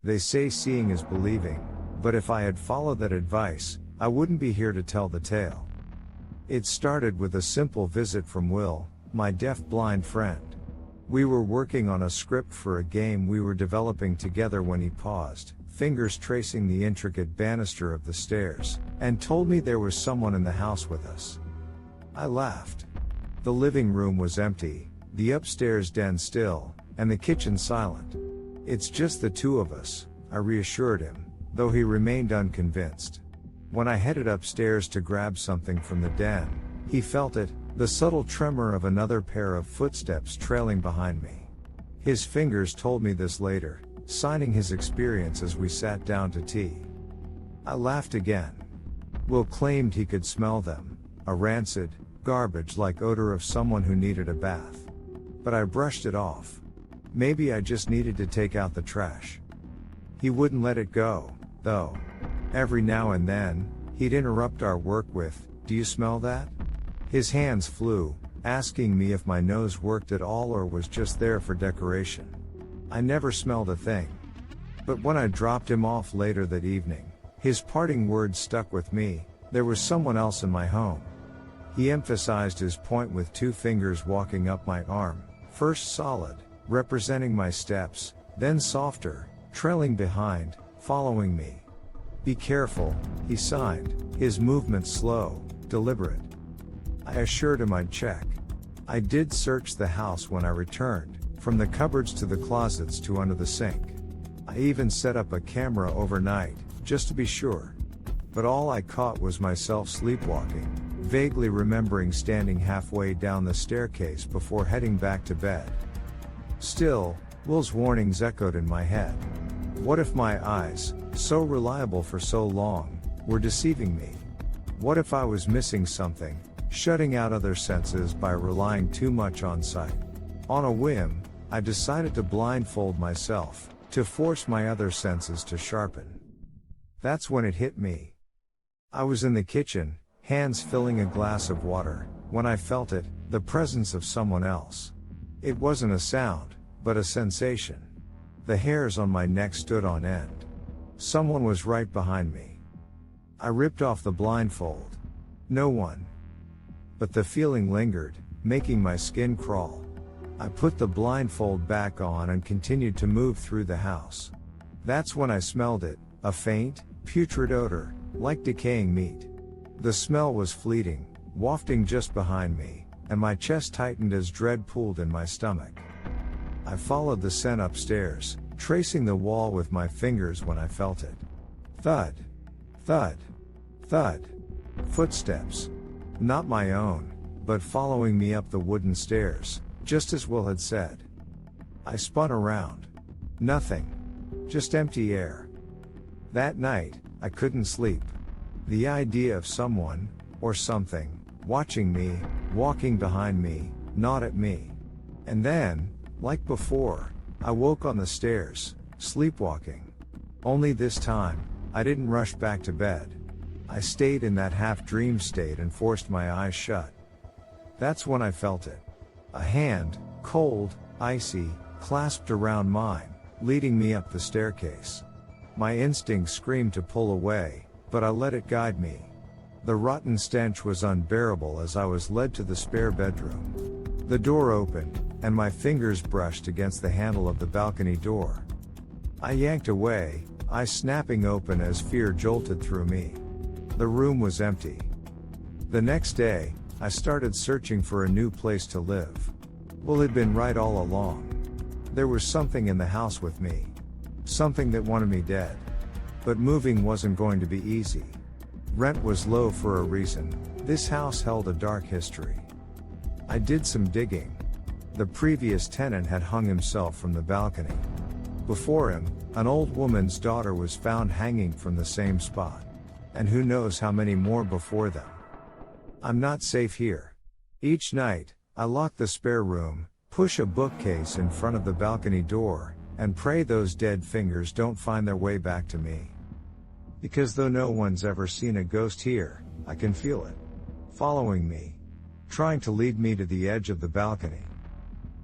They say seeing is believing, but if I had followed that advice, I wouldn't be here to tell the tale. It started with a simple visit from Will, my deaf-blind friend. We were working on a script for a game we were developing together when he paused, fingers tracing the intricate banister of the stairs, and told me there was someone in the house with us. I laughed. The living room was empty, the upstairs den still, and the kitchen silent. "It's just the two of us," I reassured him, though he remained unconvinced. When I headed upstairs to grab something from the den, he felt it, the subtle tremor of another pair of footsteps trailing behind me. His fingers told me this later, signing his experience as we sat down to tea. I laughed again. Will claimed he could smell them, a rancid, garbage-like odor of someone who needed a bath. But I brushed it off. Maybe I just needed to take out the trash. He wouldn't let it go, though. Every now and then, he'd interrupt our work with, "Do you smell that?" His hands flew, asking me if my nose worked at all or was just there for decoration. I never smelled a thing. But when I dropped him off later that evening, his parting words stuck with me: "There was someone else in my home." He emphasized his point with two fingers walking up my arm, first solid, representing my steps, then softer, trailing behind, following me. "Be careful," he signed, his movements slow, deliberate. I assured him I'd check. I did search the house when I returned, from the cupboards to the closets to under the sink. I even set up a camera overnight, just to be sure. But all I caught was myself sleepwalking, vaguely remembering standing halfway down the staircase before heading back to bed. Still, Will's warnings echoed in my head. What if my eyes, so reliable for so long, were deceiving me? What if I was missing something, shutting out other senses by relying too much on sight? On a whim, I decided to blindfold myself, to force my other senses to sharpen. That's when it hit me. I was in the kitchen, hands filling a glass of water, when I felt it, the presence of someone else. It wasn't a sound, but a sensation. The hairs on my neck stood on end. Someone was right behind me. I ripped off the blindfold. No one. But the feeling lingered, making my skin crawl. I put the blindfold back on and continued to move through the house. That's when I smelled it, a faint, putrid odor, like decaying meat. The smell was fleeting, wafting just behind me, and my chest tightened as dread pooled in my stomach. I followed the scent upstairs, tracing the wall with my fingers when I felt it. Thud. Thud. Thud. Footsteps. Not my own, but following me up the wooden stairs, just as Will had said. I spun around. Nothing. Just empty air. That night, I couldn't sleep. The idea of someone, or something, watching me, walking behind me, not at me. And then, like before, I woke on the stairs, sleepwalking. Only this time, I didn't rush back to bed. I stayed in that half-dream state and forced my eyes shut. That's when I felt it. A hand, cold, icy, clasped around mine, leading me up the staircase. My instinct screamed to pull away, but I let it guide me. The rotten stench was unbearable as I was led to the spare bedroom. The door opened, and my fingers brushed against the handle of the balcony door. I yanked away, eyes snapping open as fear jolted through me. The room was empty. The next day, I started searching for a new place to live. Will had been right all along. There was something in the house with me. Something that wanted me dead. But moving wasn't going to be easy. Rent was low for a reason. This house held a dark history. I did some digging. The previous tenant had hung himself from the balcony. Before him, an old woman's daughter was found hanging from the same spot. And who knows how many more before them. I'm not safe here. Each night, I lock the spare room, push a bookcase in front of the balcony door, and pray those dead fingers don't find their way back to me. Because though no one's ever seen a ghost here, I can feel it. Following me. Trying to lead me to the edge of the balcony.